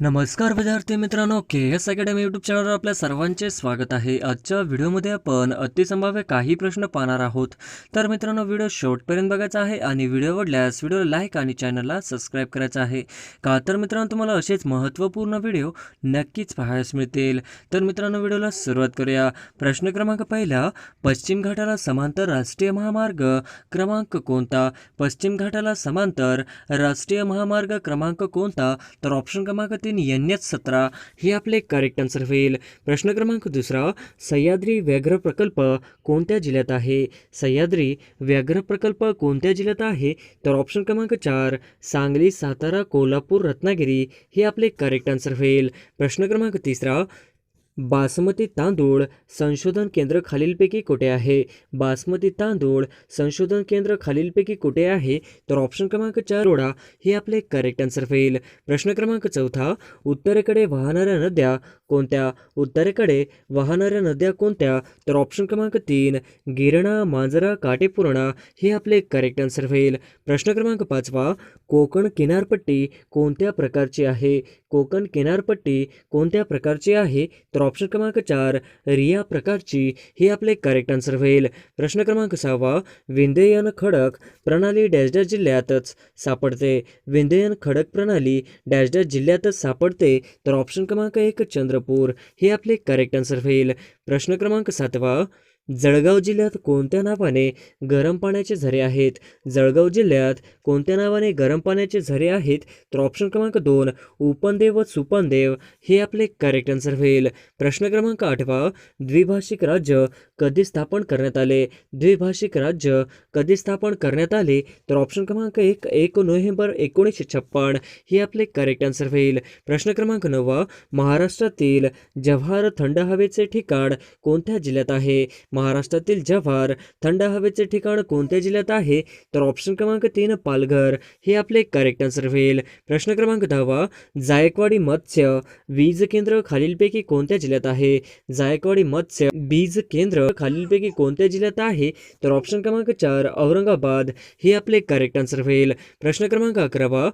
नमस्कार विद्यार्थी मित्रांनो, KS अकॅडमी यूट्यूब चॅनलवर आपल्या सर्वांचे स्वागत आहे। आजच्या व्हिडिओमध्ये आपण अतिसंभाव्य काही प्रश्न पाहणार आहोत। तर मित्रांनो, व्हिडिओ शेवटपर्यंत बघायचा आहे आणि व्हिडिओ आवडल्यास व्हिडिओला लाईक आणि चॅनलला सबस्क्राईब करायचं आहे। का तर मित्रांनो, तुम्हाला असेच महत्त्वपूर्ण व्हिडिओ नक्कीच पाहायला मिळतील। तर मित्रांनो, व्हिडिओला सुरुवात करूया। प्रश्न क्रमांक पहिला, पश्चिम घाटाला समांतर राष्ट्रीय महामार्ग क्रमांक कोणता? पश्चिम घाटाला समांतर राष्ट्रीय महामार्ग क्रमांक कोणता? तर ऑप्शन क्रमांक 3 NH17 हे आपले करेक्ट आन्सर होईल। प्रश्न क्रमांक दुसरा, सह्याद्री व्याघ्र प्रकल्प कोणत्या जिल्ह्यात आहे? सह्याद्री व्याघ्र प्रकल्प कोणत्या जिल्ह्यात आहे? तर ऑप्शन क्रमांक 4 सांगली, सातारा, कोल्हापूर, रत्नागिरी हे आपले करेक्ट आन्सर होईल। प्रश्न क्रमांक तिसरा, बासमती तांदूळ संशोधन केंद्र खालीलपैकी कुठे आहे? बासमती तांदूळ संशोधन केंद्र खालीलपैकी कुठे आहे? तर ऑप्शन क्रमांक 4 रोडा हे आपले करेक्ट आन्सर होईल। प्रश्न क्रमांक चौथा, उत्तरेकडे वाहणाऱ्या नद्या कोणत्या? उत्तरेकडे वाहणाऱ्या नद्या कोणत्या? तर ऑप्शन क्रमांक 3 गिरणा, मांजरा, काटेपूर्णा हे आपले करेक्ट आन्सर होईल। प्रश्न क्रमांक 5, कोकण किनारपट्टी कोणत्या प्रकारची आहे? कोकण किनारपट्टी कोणत्या प्रकारची आहे? तर ऑप्शन क्रमांक 4 रिया प्रकारची हे आपले करेक्ट आन्सर होईल। प्रश्न क्रमांक 6, विंध्ययन खडक प्रणाली डॅश डॅश जिल्ह्यातच सापडते? विंध्ययन खडक प्रणाली डॅश डॅश जिल्ह्यातच सापडते? तर ऑप्शन क्रमांक 1 चंद्रपूर हे आपले करेक्ट आन्सर होईल। प्रश्न क्रमांक 7, जळगाव जिल्ह्यात कोणत्या नावाने गरम पाण्याचे झरे आहेत? जळगाव जिल्ह्यात कोणत्या नावाने गरम पाण्याचे झरे आहेत? तर ऑप्शन क्रमांक 2 उपनदेव व सुपनदेव हे आपले करेक्ट आन्सर होईल। प्रश्न क्रमांक 8, द्विभाषिक राज्य कधी स्थापन करण्यात आले? द्विभाषिक राज्य कधी स्थापन करण्यात आले? तर ऑप्शन क्रमांक 1 नोव्हेंबर 1956 हे आपले करेक्ट आन्सर होईल। प्रश्न क्रमांक 9, महाराष्ट्रातील जव्हार थंड हवेचे ठिकाण कोणत्या जिल्ह्यात आहे? महाराष्ट्रातील जव्हार थंड हवेचे ठिकाण कोणत्या जिल्ह्यात आहे? तर ऑप्शन क्रमांक 3 पालघर हे आपले करेक्ट आन्सर होईल। प्रश्न क्रमांक 10, जायकवाडी मत्स्य बीज केंद्र खालीलपैकी कोणत्या जिल्ह्यात आहे? जायकवाडी मत्स्य बीज केंद्र खालीलपैकी कोणत्या जिल्ह्यात आहे? तर ऑप्शन क्रमांक 4 औरंगाबाद हे आपले करेक्ट आन्सर होईल। प्रश्न क्रमांक 11,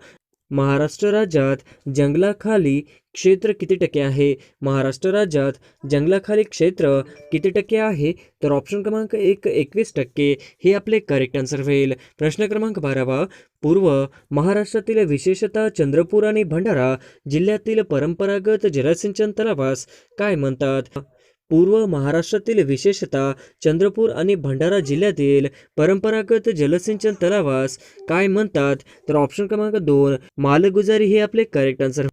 महाराष्ट्र राज्यात जंगलाखाली क्षेत्र किती टक्के आहे? महाराष्ट्र राज्यात जंगलाखाली क्षेत्र किती टक्के आहे? तर ऑप्शन क्रमांक 1 21% हे आपले करेक्ट आन्सर होईल। प्रश्न क्रमांक 12, पूर्व महाराष्ट्रातील विशेषतः चंद्रपूर आणि भंडारा जिल्ह्यातील परंपरागत जलसिंचन तलावास काय म्हणतात? पूर्व महाराष्ट्रातील विशेषतः चंद्रपूर आणि भंडारा जिल्ह्यातील परंपरागत जलसिंचन तलावास काय म्हणतात? तर ऑप्शन क्रमांक 2 मालगुजारी हे आपले करेक्ट आन्सर।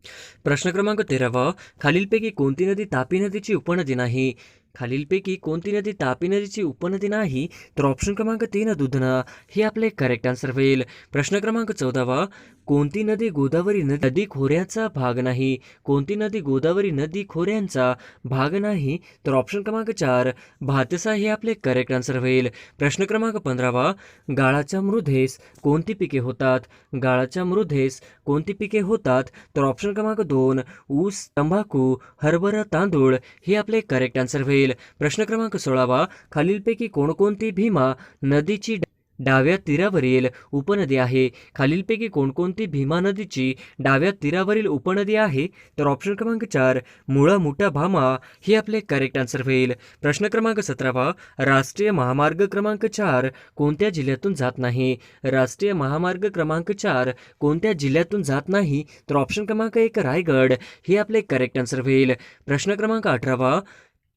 प्रश्न क्रमांक 13, खालीलपैकी कोणती नदी तापी नदीची उपनदी नाही? खालीलपैकी कोणती नदी तापी नदीची उपनदी नाही? तर ऑप्शन क्रमांक 3 दुधना हे आपले करेक्ट आन्सर होईल। प्रश्न क्रमांक 14, कोणती नदी गोदावरी नदी खोऱ्याचा भाग नाही? कोणती नदी गोदावरी नदी खोऱ्यांचा भाग नाही? तर ऑप्शन क्रमांक 4 भातसा हे आपले करेक्ट आन्सर होईल। प्रश्न क्रमांक 15, गाळाच्या मृदेस कोणती पिके होतात? गाळाच्या मृदेस कोणती पिके होतात? तर ऑप्शन क्रमांक 2 ऊस, तंबाखू, हरभरा, तांदूळ हे आपले करेक्ट आन्सर होईल। प्रश्न क्रमांक 16, खालीलपैकी कोणकोणती भीमा नदीची डाव्या तीरावरील उपनदी आहे? खालीलपैकी कोणकोणती भीमा नदीची डाव्या तीरावरील उपनदी आहे? तर ऑप्शन क्रमांक 4 मुळा, मुठा, भामा हे आपले करेक्ट आन्सर होईल। प्रश्न क्रमांक 17, राष्ट्रीय महामार्ग क्रमांक 4 कोणत्या जिल्ह्यातून जात नाही? राष्ट्रीय महामार्ग क्रमांक 4 कोणत्या जिल्ह्यातून जात नाही? तर ऑप्शन क्रमांक 1 रायगड हे आपले करेक्ट आन्सर होईल। प्रश्न क्रमांक 18,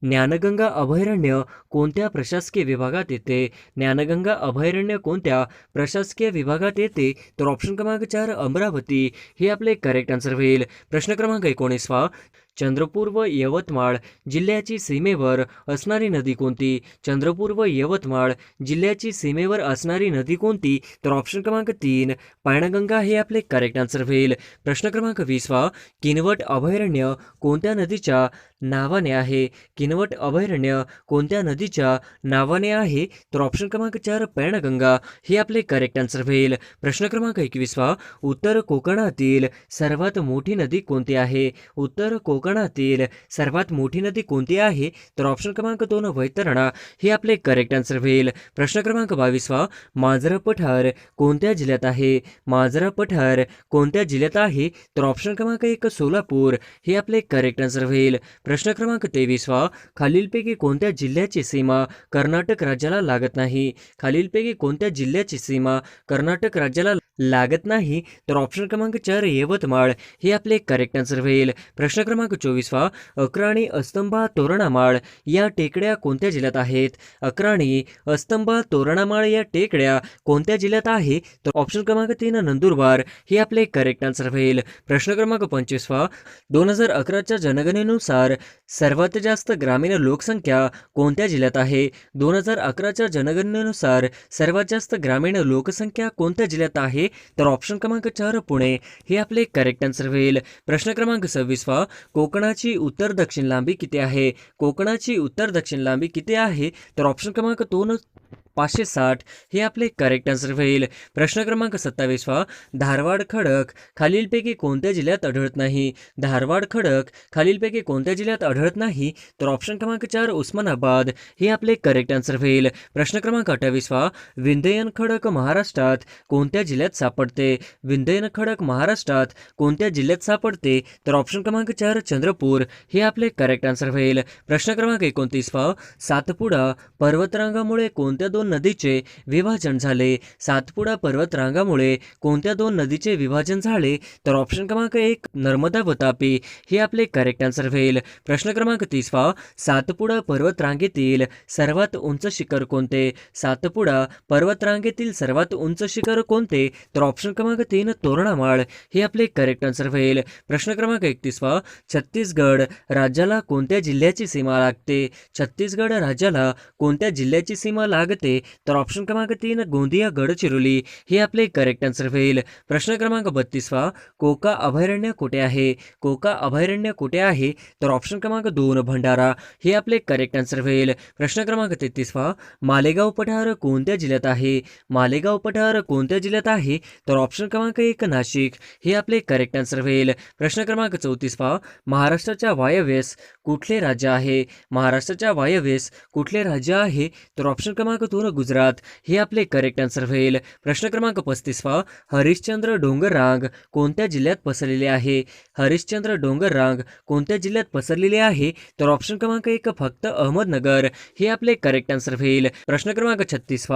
ज्ञानगंगा अभयारण्य कोणत्या प्रशासकीय विभागात येते? ज्ञानगंगा अभयारण्य कोणत्या प्रशासकीय विभागात येते? तर ऑप्शन क्रमांक 4 अमरावती हे आपले करेक्ट आन्सर होईल। प्रश्न क्रमांक 19, चंद्रपूर व यवतमाळ जिल्ह्याची सीमेवर असणारी नदी कोणती? चंद्रपूर व यवतमाळ जिल्ह्याची सीमेवर असणारी नदी कोणती? तर ऑप्शन क्रमांक 3 पैनगंगा हे आपले करेक्ट आन्सर होईल। प्रश्न क्रमांक 20, किनवट अभयारण्य कोणत्या नदीच्या नावाने आहे? किनवट अभयारण्य कोणत्या नदीच्या नावाने आहे? तर ऑप्शन क्रमांक 4 पैनगंगा हे आपले करेक्ट आन्सर होईल। प्रश्न क्रमांक 21, उत्तर कोकणातील सर्वात मोठी नदी कोणती आहे? उत्तर कोकण कोकणातील सर्वात मोठी नदी कोणती आहे? तर ऑप्शन क्रमांक 2 वैतरणा हे आपले करेक्ट आन्सर होईल. प्रश्न क्रमांक 22 मांजरा पठार कोणत्या जिल्ह्यात आहे? मांजरा पठार कोणत्या जिल्ह्यात आहे? तर ऑप्शन क्रमांक 1 सोलापूर हे आपले करेक्ट आन्सर होईल. प्रश्न क्रमांक 23 खालीलपैकी कोणत्या जिल्ह्याची सीमा कर्नाटक राज्याला लागत नाही? खालीलपैकी कोणत्या जिल्ह्याची सीमा कर्नाटक राज्याला लागत नाही? तर ऑप्शन क्रमांक 4 यवतमाळ हे आपले करेक्ट आन्सर होईल. प्रश्न क्रमांक 24 अक्राणी, अस्तंबा, तोरणामाळ या टेकड्या कोणत्या जिल्ह्यात आहेत? अक्राणी, अस्तंबा, तोरणामाळ या टेकड्या कोणत्या जिल्ह्यात आहे? तर ऑप्शन क्रमांक 3 नंदुरबार हे आपले करेक्ट आन्सर होईल. प्रश्न क्रमांक 25 2011च्या जनगणनेनुसार सर्वात जास्त ग्रामीण लोकसंख्या कोणत्या जिल्ह्यात आहे? 2011च्या जनगणनेनुसार सर्वात जास्त ग्रामीण लोकसंख्या कोणत्या जिल्ह्यात आहे? तर ऑप्शन क्रमांक 4 पुणे हे आपले करेक्ट आन्सर होईल. प्रश्न क्रमांक 26 कोकणाची उत्तर दक्षिण लांबी किती आहे? कोकणाची उत्तर दक्षिण लांबी किती आहे? तर ऑप्शन क्रमांक 2 560 हे आपले करेक्ट आन्सर होईल. प्रश्न क्रमांक 27 धारवाड खडक खालीलपैकी कोणत्या जिल्ह्यात आढळत नाही? धारवाड खडक खालीलपैकी कोणत्या जिल्ह्यात आढळत नाही? तर ऑप्शन क्रमांक 4 उस्मानाबाद हे आपले करेक्ट आन्सर होईल. प्रश्न क्रमांक 28 विंध्ययन खडक महाराष्ट्रात कोणत्या जिल्ह्यात सापडते? विंध्ययन खडक महाराष्ट्रात कोणत्या जिल्ह्यात सापडते? तर ऑप्शन क्रमांक 4 चंद्रपूर हे आपले करेक्ट आन्सर होईल. प्रश्न क्रमांक 29 सातपुडा पर्वतरांगामुळे कोणत्या दोन नदीचे विभाजन झाले? सातपुडा पर्वतरांगामुळे कोणत्या दोन नदीचे विभाजन झाले? तर ऑप्शन क्रमांक 1 नर्मदा व तापी हे आपले करेक्ट आन्सर होईल. प्रश्न क्रमांक 30 सातपुडा पर्वतरांगेतील सर्वात उंच शिखर कोणते? सातपुडा पर्वतरांगेतील सर्वात उंच शिखर कोणते? तर ऑप्शन क्रमांक 3 तोरणामाळ हे आपले करेक्ट आन्सर होईल. प्रश्न क्रमांक 31 छत्तीसगड राज्याला कोणत्या जिल्ह्याची सीमा लागते? छत्तीसगड राज्याला कोणत्या जिल्ह्याची सीमा लागते? तर ऑप्शन क्रमांक 3 गोंदिया गडचिरोली हे आपले करेक्ट आन्सर होईल. प्रश्न क्रमांक 32 कोका अभयारण्य कुठे आहे? कोका अभयारण्य कुठे आहे? तर ऑप्शन क्रमांक 2 भंडारा हे आपले करेक्ट आन्सर होईल. प्रश्न क्रमांक 33 मालेगाव पठार कोणत्या जिल्ह्यात आहे? मालेगाव पठार कोणत्या जिल्ह्यात आहे? तर ऑप्शन क्रमांक 1 नाशिक हे आपले करेक्ट आन्सर होईल. प्रश्न क्रमांक 34 महाराष्ट्राच्या वायव्येस कुठले राज्य आहे? महाराष्ट्राच्या वायव्येस कुठले राज्य आहे? तर ऑप्शन क्रमांक 2 गुजरात हे आपले करेक्ट आन्सर होईल. प्रश्न क्रमांक 35 हरिश्चंद्र डोंगररांग कोणत्या जिल्ह्यात पसरलेले आहे? हरिश्चंद्र डोंगररांग कोणत्या जिल्ह्यात पसरलेले आहे? तर ऑप्शन क्रमांक 1 फक्त अहमदनगर हे आपले करेक्ट आन्सर होईल. प्रश्न क्रमांक 36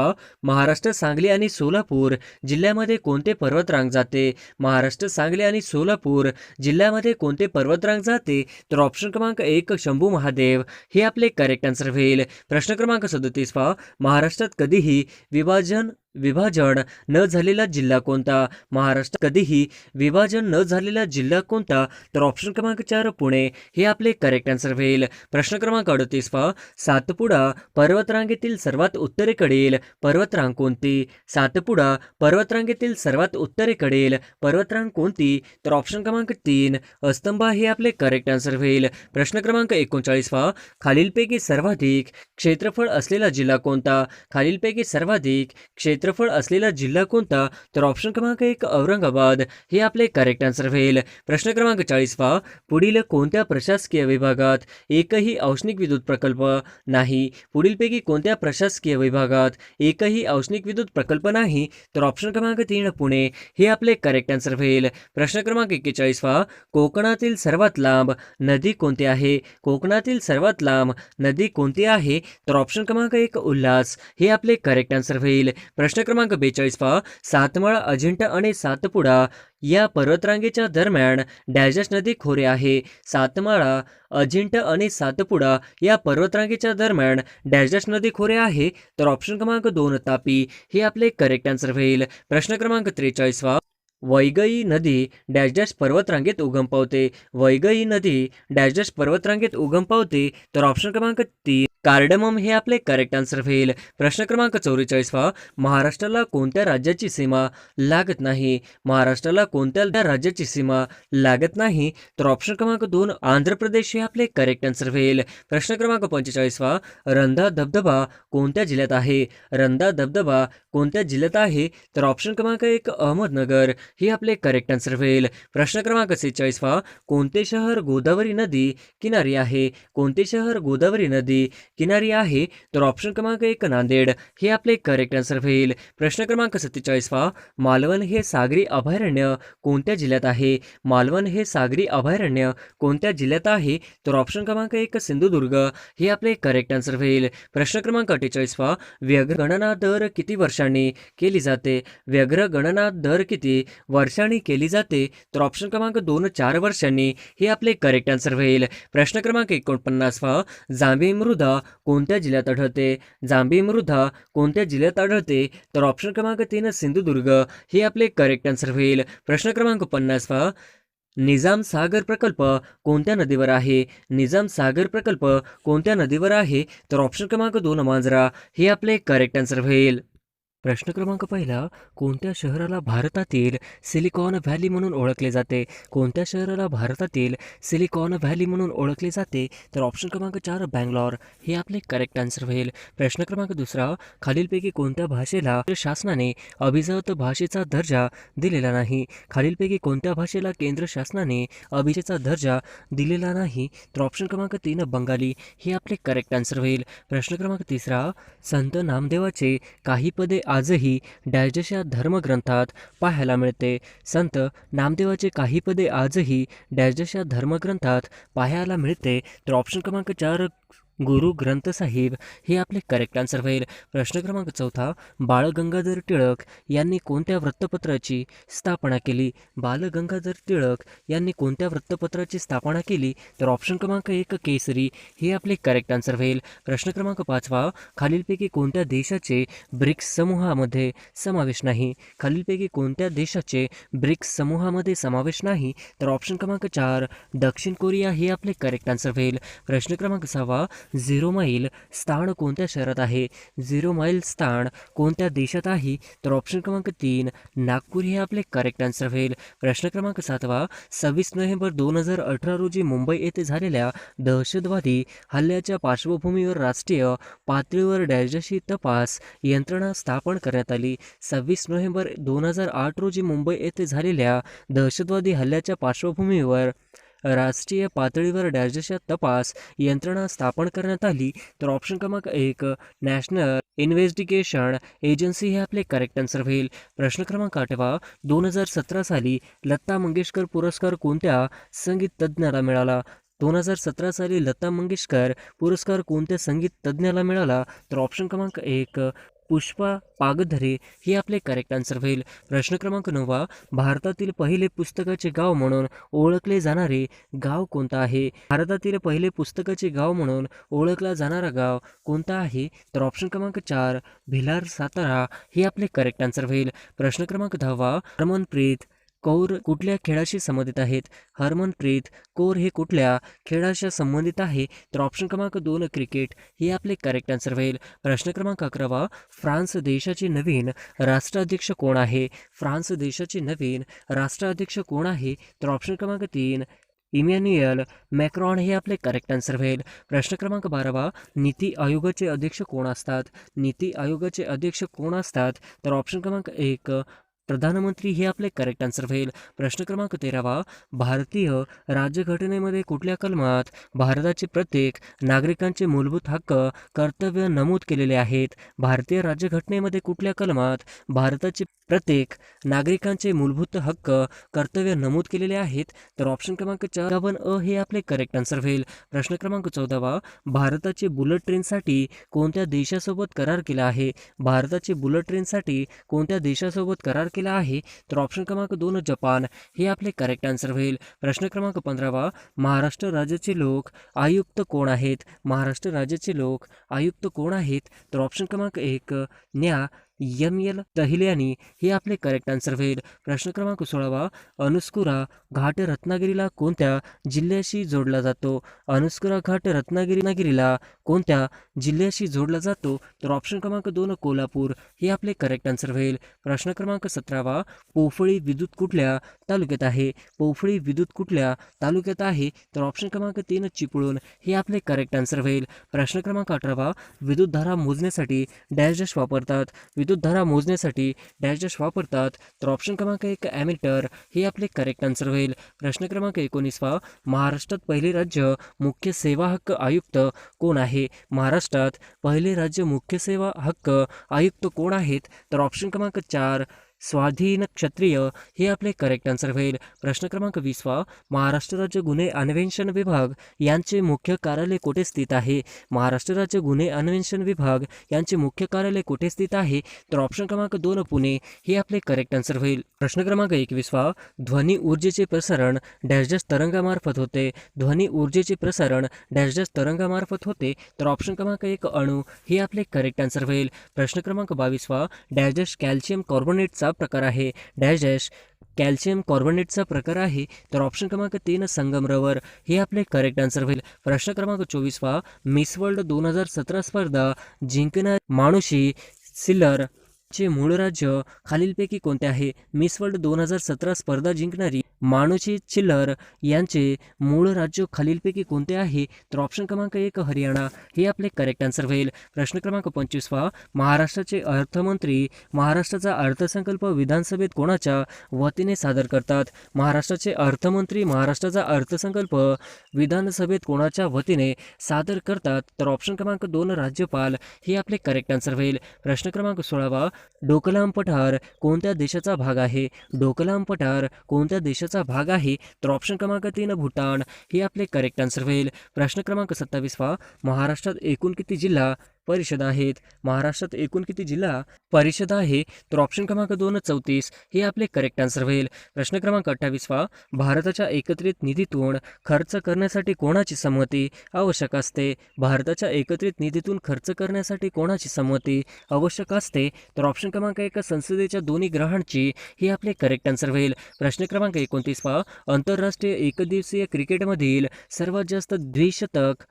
महाराष्ट्र, सांगली आणि सोलापूर जिल्ह्यामध्ये कोणते पर्वतरांग जाते? महाराष्ट्र, सांगली आणि सोलापूर जिल्ह्यामध्ये कोणते पर्वतरांग जाते? तर ऑप्शन क्रमांक 1 शंभू महादेव हे आपले करेक्ट आन्सर होईल. प्रश्न क्रमांक 37 महाराष्ट्रात कधीही विभाजन न झालेला जिल्हा कोणता? महाराष्ट्रात कधीही विभाजन न झालेला जिल्हा कोणता? तर ऑप्शन क्रमांक 4 पुणे हे आपले करेक्ट आन्सर होईल. प्रश्न क्रमांक 38 सातपुडा पर्वतरांगेतील सर्वात उत्तरेकडील पर्वतरांग कोणती? सातपुडा पर्वतरांगेतील सर्वात उत्तरेकडील पर्वतरांग कोणती? तर ऑप्शन क्रमांक 3 अस्तंबा हे आपले करेक्ट आन्सर होईल. प्रश्न क्रमांक 39 खालीलपैकी सर्वाधिक क्षेत्रफळ असलेला जिल्हा कोणता? खालीलपैकी सर्वाधिक क्षेत्रफळ असलेला जिल्हा कोणता? तर ऑप्शन क्रमांक 1 औरंगाबाद हे आपले करेक्ट आन्सर होईल. प्रश्न क्रमांक 40 पुढील कोणत्या प्रशासकीय विभागात एकही औष्णिक विद्युत प्रकल्प नाही? पुढीलपैकी कोणत्या प्रशासकीय विभागात एकही औष्णिक विद्युत प्रकल्प नाही? तर ऑप्शन क्रमांक 3 पुणे हे आपले करेक्ट आन्सर होईल. प्रश्न क्रमांक 41 कोकणातील सर्वात लांब नदी कोणती आहे? कोकणातील सर्वात लांब नदी कोणती आहे? तर ऑप्शन क्रमांक 1 उल्हास हे आपले करेक्ट आन्सर होईल. प्रश्न क्रमांक 42 सातमाळा, अजिंठा आणि सातपुडा या पर्वतरांगेच्या दरम्यान डॅश नदी खोरे आहे? सातमाळा, अजिंठा आणि सातपुडा या पर्वतरांगेच्या दरम्यान डॅश नदी खोरे आहे? तर ऑप्शन क्रमांक 2 तापी हे आपले करेक्ट आन्सर होईल. प्रश्न क्रमांक 43 वैगई नदी डॅश पर्वतरांगेत उगम पावते? वैगई नदी डॅश पर्वतरांगेत उगम पावते? तर ऑप्शन क्रमांक 3 कार्डमम हे आपले करेक्ट आन्सर होईल. प्रश्न क्रमांक 44 महाराष्ट्राला कोणत्या राज्याची सीमा लागत नाही? महाराष्ट्राला कोणत्या राज्याची सीमा लागत नाही? तर ऑप्शन क्रमांक 2 आंध्र प्रदेश हे आपले करेक्ट आन्सर होईल. प्रश्न क्रमांक 45 रंधा धबधबा कोणत्या जिल्ह्यात आहे? रंधा धबधबा कोणत्या जिल्ह्यात आहे? तर ऑप्शन क्रमांक 1 अहमदनगर हे आपले करेक्ट आन्सर होईल. प्रश्न क्रमांक 46 कोणते शहर गोदावरी नदी किनारी आहे? कोणते शहर गोदावरी नदी किनारी आहे? तर ऑप्शन क्रमांक 1 नांदेड हे आपले करेक्ट आन्सर होईल. प्रश्न क्रमांक 47 मालवण हे सागरी अभयारण्य कोणत्या जिल्ह्यात आहे? मालवण हे सागरी अभयारण्य कोणत्या जिल्ह्यात आहे? तर ऑप्शन क्रमांक 1 सिंधुदुर्ग हे आपले करेक्ट आन्सर होईल. प्रश्न क्रमांक 48 व्याघ्र गणना दर किती वर्षांनी केली जाते? व्याघ्र गणना दर किती वर्षांनी केली जाते? तर ऑप्शन क्रमांक 2 4 वर्षांनी हे आपले करेक्ट आन्सर होईल. प्रश्न क्रमांक 49 जांभी मृदा कोणत्या जिल्ह्यात आढळते? जांभी मृदा कोणत्या जिल्ह्यात आढळते? तर ऑप्शन क्रमांक 3 सिंधुदुर्ग हे आपले करेक्ट आन्सर होईल. प्रश्न क्रमांक 50 निजाम सागर प्रकल्प कोणत्या नदीवर आहे? निजाम सागर प्रकल्प कोणत्या नदीवर आहे? तर ऑप्शन क्रमांक 2 मांजरा हे आपले करेक्ट आन्सर होईल. प्रश्न क्रमांक पहिला कोणत्या शहराला भारतातील सिलिकॉन व्हॅली म्हणून ओळखले जाते? कोणत्या शहराला भारतातील सिलिकॉन व्हॅली म्हणून ओळखले जाते? तर ऑप्शन क्रमांक 4 बँगलोर हे आपले करेक्ट आन्सर होईल. प्रश्न क्रमांक दुसरा खालीलपैकी कोणत्या भाषेला शासनाने अभिजात भाषेचा दर्जा दिलेला नाही? खालीलपैकी कोणत्या भाषेला केंद्र शासनाने अभिजातचा दर्जा दिलेला नाही? तर ऑप्शन क्रमांक 3 बंगाली हे आपले करेक्ट आन्सर होईल. प्रश्न क्रमांक तिसरा संत नामदेवाचे काही पदे आजही डॅशच्या धर्मग्रंथात पाहायला मिळते? संत नामदेवाचे काही पदे आजही डॅशच्या धर्मग्रंथात पाहायला मिळते? तर ऑप्शन क्रमांक 4 गुरु ग्रंथ साहिब हे आपले करेक्ट आन्सर होईल. प्रश्न क्रमांक चौथा बाळ गंगाधर टिळक यांनी कोणत्या वृत्तपत्राची स्थापना केली? बाळ गंगाधर टिळक यांनी कोणत्या वृत्तपत्राची स्थापना केली? तर ऑप्शन क्रमांक 1 केसरी हे आपले करेक्ट आन्सर होईल. प्रश्न क्रमांक 5 खालीलपैकी कोणत्या देशाचे ब्रिक्स समूहामध्ये समावेश नाही? खालीलपैकी कोणत्या देशाचे ब्रिक्स समूहामध्ये समावेश नाही? तर ऑप्शन क्रमांक 4 दक्षिण कोरिया हे आपले करेक्ट आन्सर होईल. प्रश्न क्रमांक 6 झिरो माईल स्थान कोणत्या शहरात आहे? झिरो माईल स्थान कोणत्या देशात आहे? तर ऑप्शन क्रमांक 3 नागपूर हे आपले करेक्ट आन्सर होईल. प्रश्न क्रमांक 7 26 नोव्हेंबर 2018 रोजी मुंबई येथे झालेल्या दहशतवादी हल्ल्याच्या पार्श्वभूमीवर राष्ट्रीय पातळीवर डॅशची तपास यंत्रणा स्थापन करण्यात आली. 26 नोव्हेंबर 2008 रोजी मुंबई येथे झालेल्या दहशतवादी हल्ल्याच्या पार्श्वभूमीवर राष्ट्रीय पातळीवर डॅशच्या तपास यंत्रणा स्थापन करण्यात आली. तर ऑप्शन क्रमांक 1 नॅशनल इन्व्हेस्टिगेशन एजन्सी हे आपले करेक्ट आन्सर होईल. प्रश्न क्रमांक 8 2017 साली लता मंगेशकर पुरस्कार कोणत्या संगीत तज्ज्ञाला मिळाला? 2017 साली लता मंगेशकर पुरस्कार कोणत्या संगीत तज्ज्ञाला मिळाला? तर ऑप्शन क्रमांक 1 पुष्पा पागधरे हे आपले करेक्ट आन्सर होईल. प्रश्न क्रमांक 9 भारतातील पहिले पुस्तकाचे गाव म्हणून ओळखले जाणारे गाव कोणतं आहे? भारतातील पहिले पुस्तकाचे गाव म्हणून ओळखला जाणारा गाव कोणता आहे? तर ऑप्शन क्रमांक 4 भिलार सातारा हे आपले करेक्ट आन्सर होईल. प्रश्न क्रमांक 10 हरमनप्रीत कौर कुठल्या खेळाशी संबंधित आहेत? हरमनप्रीत कौर हे कुठल्या खेळाशी संबंधित आहे? तर ऑप्शन क्रमांक 2 क्रिकेट हे आपले करेक्ट आन्सर होईल. प्रश्न क्रमांक 11 फ्रान्स देशाचे नवीन राष्ट्राध्यक्ष कोण आहे? फ्रान्स देशाचे नवीन राष्ट्राध्यक्ष कोण आहे? तर ऑप्शन क्रमांक 3 इमॅन्युएल मॅक्रॉन हे आपले करेक्ट आन्सर होईल. प्रश्न क्रमांक 12 नीती आयोगाचे अध्यक्ष कोण असतात? नीती आयोगाचे अध्यक्ष कोण असतात? तर ऑप्शन क्रमांक 1 प्रधानमंत्री हे आपले करेक्ट आन्सर होईल. प्रश्न क्रमांक 13 भारतीय राज्यघटनेमध्ये कुठल्या कलमात भारताचे प्रत्येक नागरिकांचे मूलभूत हक्क कर्तव्य नमूद केलेले आहेत? भारतीय राज्यघटनेमध्ये कुठल्या कलमात भारताचे प्रत्येक नागरिकांचे मूलभूत हक्क कर्तव्य नमूद केलेले आहेत? तर ऑप्शन क्रमांक 4 हे आपले करेक्ट आन्सर होईल. प्रश्न क्रमांक 14 भारताचे बुलेट ट्रेनसाठी कोणत्या देशासोबत करार केला आहे? भारताचे बुलेट ट्रेनसाठी कोणत्या देशासोबत करार केला आहे? तर ऑप्शन क्रमांक 2 जपान हे आपले करेक्ट आन्सर होईल. प्रश्न क्रमांक 15 महाराष्ट्र राज्याचे लोक आयुक्त कोण आहेत? महाराष्ट्र राज्याचे लोक आयुक्त कोण आहेत? तर ऑप्शन क्रमांक 1 न्या एल तहिल्यानी हे आपले करेक्ट आन्सर होईल. प्रश्न क्रमांक 16 अनुस्कुरा घाट रत्नागिरीला कोणत्या जिल्ह्याशी जोडला जातो? अनुस्कुरा घाट रत्नागिरीला कोणत्या जिल्ह्याशी जोडला जातो? तर ऑप्शन क्रमांक 2 कोल्हापूर हे आपले करेक्ट आन्सर होईल. प्रश्न क्रमांक 17 पोफळी विद्युत कुठल्या तालुक्यात आहे? पोफळी विद्युत कुठल्या तालुक्यात आहे? तर ऑप्शन क्रमांक 3 चिपळूण हे आपले करेक्ट आन्सर होईल. प्रश्न क्रमांक 18 विद्युत धारा मोजण्यासाठी डॅश डॅश वापरतात? विद्युत धारा मोजण्यासाठी डॅश डॅश वापरतात? तर ऑप्शन क्रमांक 1 ॲमीटर हे आपले करेक्ट आन्सर होईल. प्रश्न क्रमांक 19 महाराष्ट्रात पहिले राज्य मुख्य सेवा हक्क आयुक्त कोण आहे? महाराष्ट्रात पहिले राज्य मुख्य सेवा हक्क आयुक्त कोण आहेत? तर ऑप्शन क्रमांक 4 स्वाधीन क्षत्रिय हे आपले करेक्ट आन्सर होईल. प्रश्न क्रमांक 20 महाराष्ट्र राज्य गुन्हे अन्वेषण विभाग यांचे मुख्य कार्यालय कुठे स्थित आहे? महाराष्ट्र राज्य गुन्हे अन्वेषण विभाग यांचे मुख्य कार्यालय कुठे स्थित आहे? तर ऑप्शन क्रमांक 2 पुणे हे आपले करेक्ट आन्सर होईल. प्रश्न क्रमांक 21 ध्वनी ऊर्जेचे प्रसारण डॅश डॅश तरंगामार्फत होते? ध्वनी ऊर्जेचे प्रसारण डॅश डॅश तरंगामार्फत होते? तर ऑप्शन क्रमांक 1 अणू हे आपले करेक्ट आन्सर होईल. प्रश्न क्रमांक 22 डॅश डॅश कॅल्शियम कार्बोनेटचा प्रकार आहे? डॅश डॅश कॅल्शियम कार्बोनेटचा प्रकार आहे? तर ऑप्शन क्रमांक 3 संगमरवर हे आपले करेक्ट आन्सर होईल. प्रश्न क्रमांक 24 मिस वर्ल्ड 2017 स्पर्धा जिंकणारी मानुषी सिल्लर चे मूळ राज्य खालीलपैकी कोणते आहे? मिस वर्ल्ड 2017 स्पर्धा जिंकणारी मानुषी चिल्लर यांचे मूळ राज्य खालीलपैकी कोणते आहे? तर ऑप्शन क्रमांक 1 हरियाणा हे आपले करेक्ट आन्सर होईल. प्रश्न क्रमांक 25 महाराष्ट्राचे अर्थमंत्री महाराष्ट्राचा अर्थसंकल्प विधानसभेत कोणाच्या वतीने सादर करतात? महाराष्ट्राचे अर्थमंत्री महाराष्ट्राचा अर्थसंकल्प विधानसभेत कोणाच्या वतीने सादर करतात? तर ऑप्शन क्रमांक 2 राज्यपाल हे आपले करेक्ट आन्सर होईल. प्रश्न क्रमांक 16 डोकलाम पठार कोणत्या देशाचा भाग आहे? डोकलाम पठार कोणत्या देशाचा भाग आहे? तर ऑप्शन क्रमांक 3 भूटान हे आपले करेक्ट आन्सर होईल. प्रश्न क्रमांक 27 महाराष्ट्रात एकूण किती जिल्हा परिषद आहेत? महाराष्ट्रात एकूण किती जिल्हा परिषद आहे? तर ऑप्शन क्रमांक 2 34 हे आपले करेक्ट आन्सर होईल. प्रश्न क्रमांक 28 भारताच्या एकत्रित निधीतून खर्च करण्यासाठी कोणाची संमती आवश्यक असते? भारताच्या एकत्रित निधीतून खर्च करण्यासाठी कोणाची संमती आवश्यक असते? तर ऑप्शन क्रमांक 1 संसदेच्या दोन्ही ग्रहांची हे आपले करेक्ट आन्सर होईल. प्रश्न क्रमांक 29 आंतरराष्ट्रीय एकदिवसीय क्रिकेटमधील सर्वात जास्त द्विशतक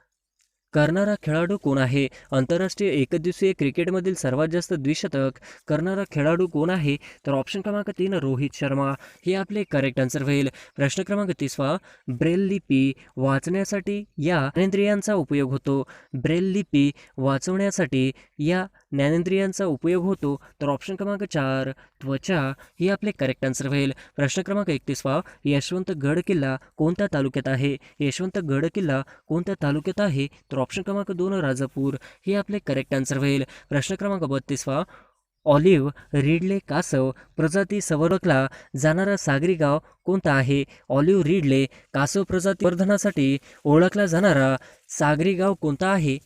करणारा खेळाडू कोण आहे? आंतरराष्ट्रीय एकदिवसीय क्रिकेटमधील सर्वात जास्त द्विशतक करणारा खेळाडू कोण आहे? तर ऑप्शन क्रमांक 3 रोहित शर्मा हे आपले करेक्ट आन्सर होईल. प्रश्न क्रमांक 30 ब्रेल लिपी वाचण्यासाठी या ज्ञानेंद्रियांचा उपयोग होतो? ब्रेल लिपी वाचवण्यासाठी या ज्ञानेंद्रियांचा उपयोग होतो? तर ऑप्शन क्रमांक 4 त्वचा हे आपले करेक्ट आन्सर होईल. प्रश्न क्रमांक 31 यशवंतगड किल्ला कोणत्या तालुक्यात आहे? यशवंतगड किल्ला कोणत्या तालुक्यात आहे? तर ऑप्शन क्रमांक 2 राजापूर हे आपले करेक्ट आन्सर होईल. प्रश्न क्रमांक 32 ऑलिव्ह रिडले कासव प्रजाती संवर्धकला जाणारा सागरी गाव कोणता आहे? ऑलिव्ह रिडले कासव प्रजाती वर्धनासाठी ओळखला जाणारा सागरी गाव कोणता आहे?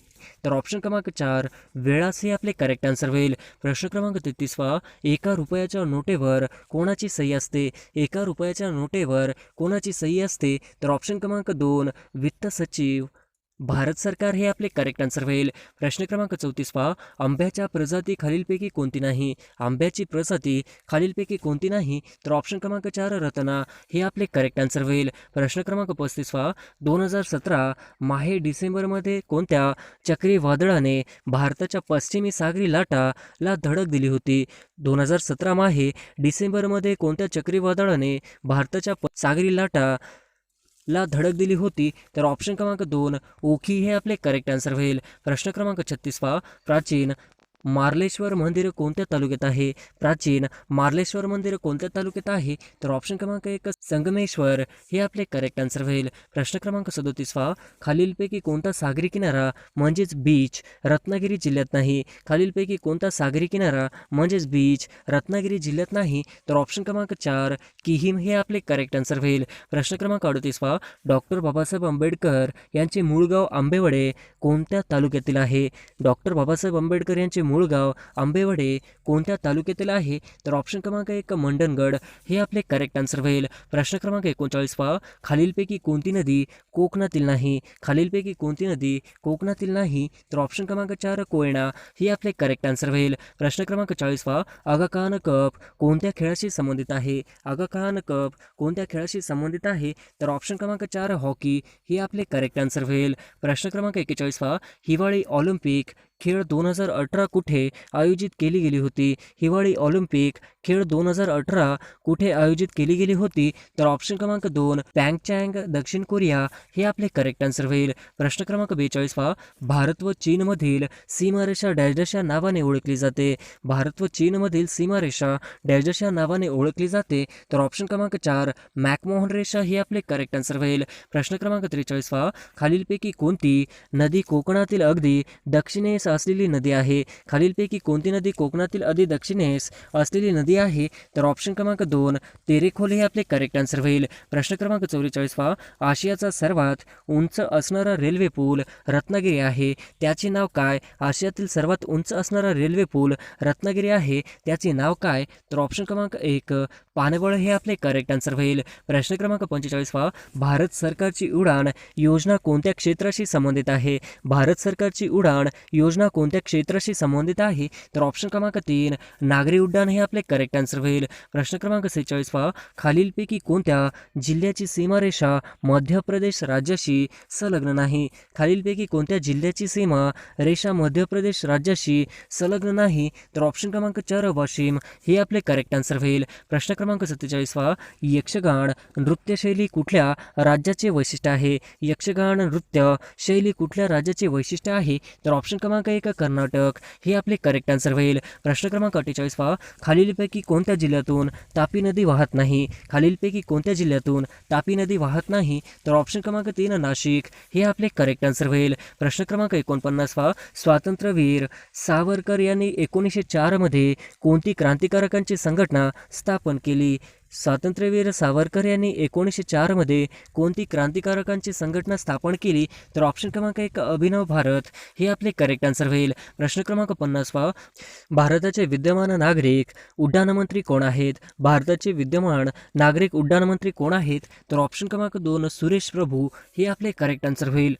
तर ऑप्शन क्रमांक 4 वेळास हे आपले करेक्ट आन्सर होईल. प्रश्न क्रमांक 33 एका रुपयाच्या नोटेवर कोणाची सही असते? एका रुपयाच्या नोटेवर कोणाची सही असते? तर ऑप्शन क्रमांक 2 वित्त सचिव भारत सरकार हे आपले करेक्ट आन्सर होईल. प्रश्न क्रमांक 34 आंब्याच्या प्रजाती खालीलपैकी कोणती नाही? आंब्याची प्रजाती खालीलपैकी कोणती नाही? तर ऑप्शन क्रमांक 4 रत्ना हे आपले करेक्ट आन्सर होईल. प्रश्न क्रमांक 35 2017 माहे डिसेंबरमध्ये कोणत्या चक्रीवादळाने भारताच्या पश्चिमी सागरी लाटाला धडक दिली होती? 2017 माहे डिसेंबरमध्ये कोणत्या चक्रीवादळाने भारताच्या सागरी लाटाला धडक दिली होती? तर ऑप्शन क्रमांक 2 ओखी हे आपले करेक्ट आन्सर होईल. प्रश्न क्रमांक 36 प्राचीन मार्लेश्वर मंदिर कोणत्या तालुक्यात आहे? प्राचीन मार्लेश्वर मंदिर कोणत्या तालुक्यात आहे? तर ऑप्शन क्रमांक 1 संगमेश्वर हे आपले करेक्ट आन्सर होईल. प्रश्न क्रमांक 37 खालीलपैकी कोणता सागरी किनारा म्हणजेच बीच रत्नागिरी जिल्ह्यात नाही? खालीलपैकी कोणता सागरी किनारा म्हणजेच बीच रत्नागिरी जिल्ह्यात नाही? तर ऑप्शन क्रमांक 4 किहीम हे आपले करेक्ट आन्सर होईल. प्रश्न क्रमांक 38 डॉक्टर बाबासाहेब आंबेडकर यांचे मूळ गाव आंबेवडे कोणत्या तालुक्यातील आहे? डॉक्टर बाबासाहेब आंबेडकर यांचे मूळ मुळगाव आंबेवडे कोणत्या तालुक्यातील आहे? तर ऑप्शन क्रमांक 1 मंडणगड हे आपले करेक्ट आन्सर होईल. प्रश्न क्रमांक 39 पहा, खालीलपैकी कोणती नदी कोकणातील नाही? खालीलपैकी कोणती नदी कोकणातील नाही? तर ऑप्शन क्रमांक 4 कोयना ही आपले करेक्ट आन्सर होईल. प्रश्न क्रमांक 40 पहा, आगा खान कप कोणत्या खेळाशी संबंधित आहे? आगा खान कप कोणत्या खेळाशी संबंधित आहे? तर ऑप्शन क्रमांक 4 हॉकी ही आपले करेक्ट आन्सर होईल. प्रश्न क्रमांक 41 पहा, हिवाळी ऑलिम्पिक खेळ 2018 कुठे आयोजित केली गेली होती? हिवाळी ऑलिम्पिक खेळ 2018 कुठे आयोजित केली गेली होती? तर ऑप्शन क्रमांक 2 पँगचँग दक्षिण कोरिया हे आपले करेक्ट आन्सर होईल. प्रश्न क्रमांक 42 पहा, भारत व चीनमधील सीमारेषा डॅश डॅश या नावाने ओळखली जाते? भारत व चीनमधील सीमारेषा डॅश डॅश या नावाने ओळखली जाते? तर ऑप्शन क्रमांक 4 मॅकमोहन रेषा ही आपले करेक्ट आन्सर होईल. प्रश्न क्रमांक 43 पहा, खालीलपैकी कोणती नदी कोकणातील अगदी दक्षिणेस असलेली नदी आहे? खालीलपैकी कोणती नदी कोकणातील अगदी दक्षिणेस असलेली नदी आहे? तर ऑप्शन क्रमांक 2 तेरेखोल हे आपले करेक्ट आन्सर होईल. प्रश्न क्रमांक 44 पहा, आशियाचा सर्वात उंच असणारा रेल्वे पूल रत्नागिरी आहे, त्याचे नाव काय? आशियातील सर्वात उंच असणारा रेल्वे पूल रत्नागिरी आहे, त्याचे नाव काय? तर ऑप्शन क्रमांक 1 पानवळ हे आपले करेक्ट आन्सर होईल. प्रश्न क्रमांक 45 पहा, भारत सरकारची उडान योजना कोणत्या क्षेत्राशी संबंधित आहे? भारत सरकारची उडान योजना कोणत्या क्षेत्राशी संबंधित आहे? तर ऑप्शन क्रमांक 3 नागरी उड्डाण हे आपले करेक्ट आन्सर होईल. प्रश्न क्रमांक 46 पहा, खालीलपैकी कोणत्या जिल्ह्याची सीमारेषा मध्य प्रदेश राज्याशी संलग्न नाही? खालीलपैकी कोणत्या जिल्ह्याची सीमा रेषा मध्य प्रदेश राज्याशी संलग्न नाही? तर ऑप्शन क्रमांक 4 वाशिम हे आपले करेक्ट आन्सर होईल. प्रश्न क्रमांक 47 पहा, यक्षगान नृत्यशैली कुठल्या राज्याचे वैशिष्ट्य आहे? यक्षगान नृत्य शैली कुठल्या राज्याचे वैशिष्ट्य आहे? तर ऑप्शन क्रमांक 1 कर्नाटक हे आपले करेक्ट आन्सर होईल. प्रश्न क्रमांक 48 पहा, खालीलपैकी कोणत्या जिल्ह्यातून तापी नदी वाहत नाही? खालीलपैकी कोणत्या जिल्ह्यातून तापी नदी वाहत नाही? तर ऑप्शन क्रमांक 3 नाशिक हे आपले करेक्ट आन्सर होईल. प्रश्न क्रमांक 49 पहा, स्वातंत्र्यवीर सावरकर यांनी 1904 मध्ये कोणती क्रांतिकारकांची संघटना स्थापन केली? स्वातंत्र्यवीर सावरकर यांनी 1904 मध्ये कोणती क्रांतिकारकांची संघटना स्थापन केली? तर ऑप्शन क्रमांक 1 अभिनव भारत हे आपले करेक्ट आन्सर होईल. प्रश्न क्रमांक 50 पहा, भारताचे विद्यमान नागरिक उड्डाण मंत्री कोण आहेत? भारताचे विद्यमान नागरिक उड्डाण मंत्री कोण आहेत? तर ऑप्शन क्रमांक 2 सुरेश प्रभू हे आपले करेक्ट आन्सर होईल.